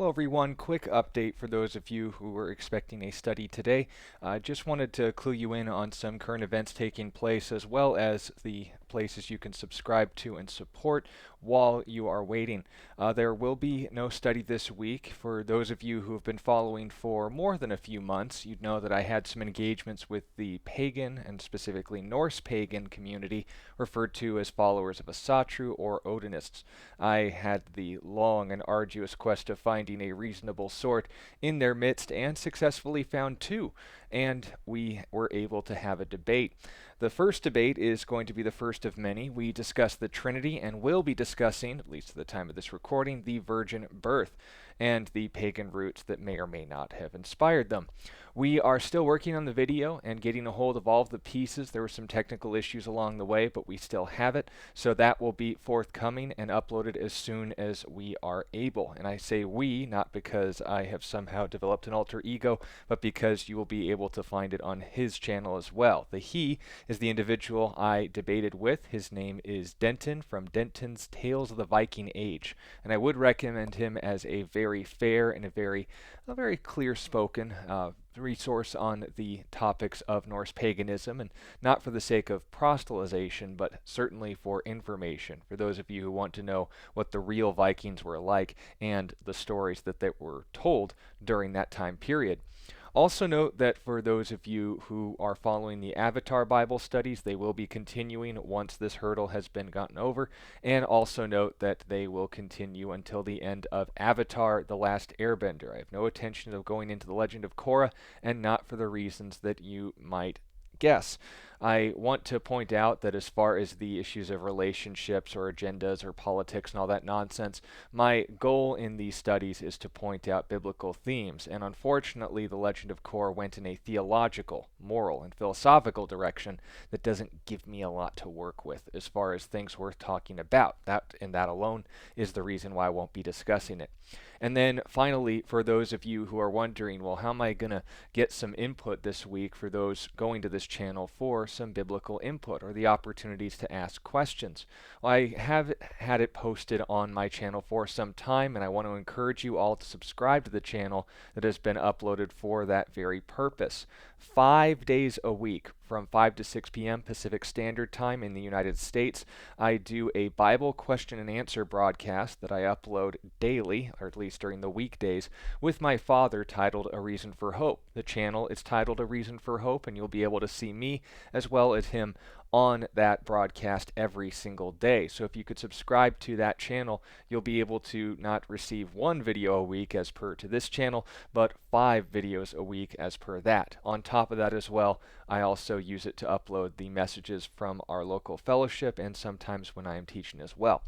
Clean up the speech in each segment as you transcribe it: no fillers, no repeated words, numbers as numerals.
Hello everyone, quick update for those of you who were expecting a study today. I just wanted to clue you in on some current events taking place as well as the places you can subscribe to and support while you are waiting. There will be no study this week. For those of you who have been following for more than a few months, you'd know that I had some engagements with the pagan and specifically Norse pagan community referred to as followers of Asatru or Odinists. I had the long and arduous quest of finding a reasonable sort in their midst and successfully found two, and we were able to have a debate. The first debate is going to be the first of many. We discussed the Trinity and will be discussing, at least at the time of this recording, the virgin birth and the pagan roots that may or may not have inspired them. We are still working on the video and getting a hold of all of the pieces. There were some technical issues along the way, but we still have it, so that will be forthcoming and uploaded as soon as we are able. And I say we, not because I have somehow developed an alter ego, but because you will be able to find it on his channel as well. The he is the individual I debated with. His name is Denton from Denton's Tales of the Viking Age, and I would recommend him as a very fair and a very clear-spoken resource on the topics of Norse paganism, and not for the sake of proselytization, but certainly for information, for those of you who want to know what the real Vikings were like and the stories that they were told during that time period. Also note that for those of you who are following the Avatar Bible studies, they will be continuing once this hurdle has been gotten over, and also note that they will continue until the end of Avatar: The Last Airbender. I have no intention of going into the Legend of Korra, and not for the reasons that you might guess. I want to point out that as far as the issues of relationships or agendas or politics and all that nonsense, my goal in these studies is to point out biblical themes, and unfortunately the Legend of Korra went in a theological, moral, and philosophical direction that doesn't give me a lot to work with as far as things worth talking about. That and that alone is the reason why I won't be discussing it. And then finally, for those of you who are wondering, well, how am I going to get some input this week for those going to this channel for some biblical input or the opportunities to ask questions? Well, I have had it posted on my channel for some time, and I want to encourage you all to subscribe to the channel that has been uploaded for that very purpose. 5 days a week from 5 to 6 p.m. Pacific Standard Time in the United States, I do a Bible question and answer broadcast that I upload daily, or at least during the weekdays, with my father, titled A Reason for Hope. The channel is titled A Reason for Hope, and you'll be able to see me as well as him on that broadcast every single day. So if you could subscribe to that channel, you'll be able to not receive one video a week as per to this channel, but 5 videos a week as per that. On top of that as well, I also use it to upload the messages from our local fellowship and sometimes when I am teaching as well.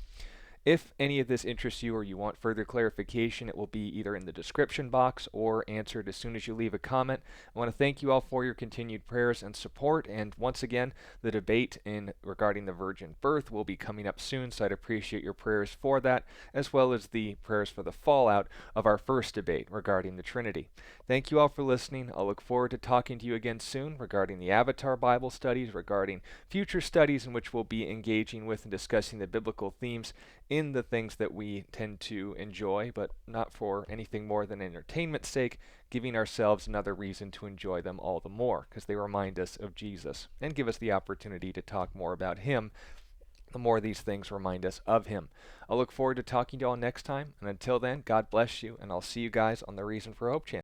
If any of this interests you or you want further clarification, it will be either in the description box or answered as soon as you leave a comment. I want to thank you all for your continued prayers and support, and once again, the debate regarding the virgin birth will be coming up soon, so I'd appreciate your prayers for that, as well as the prayers for the fallout of our first debate regarding the Trinity. Thank you all for listening. I'll look forward to talking to you again soon regarding the Avatar Bible studies, regarding future studies in which we'll be engaging with and discussing the biblical themes in the things that we tend to enjoy, but not for anything more than entertainment's sake, giving ourselves another reason to enjoy them all the more, because they remind us of Jesus and give us the opportunity to talk more about Him the more these things remind us of Him. I'll look forward to talking to you all next time, and until then, God bless you, and I'll see you guys on the Reason for Hope channel.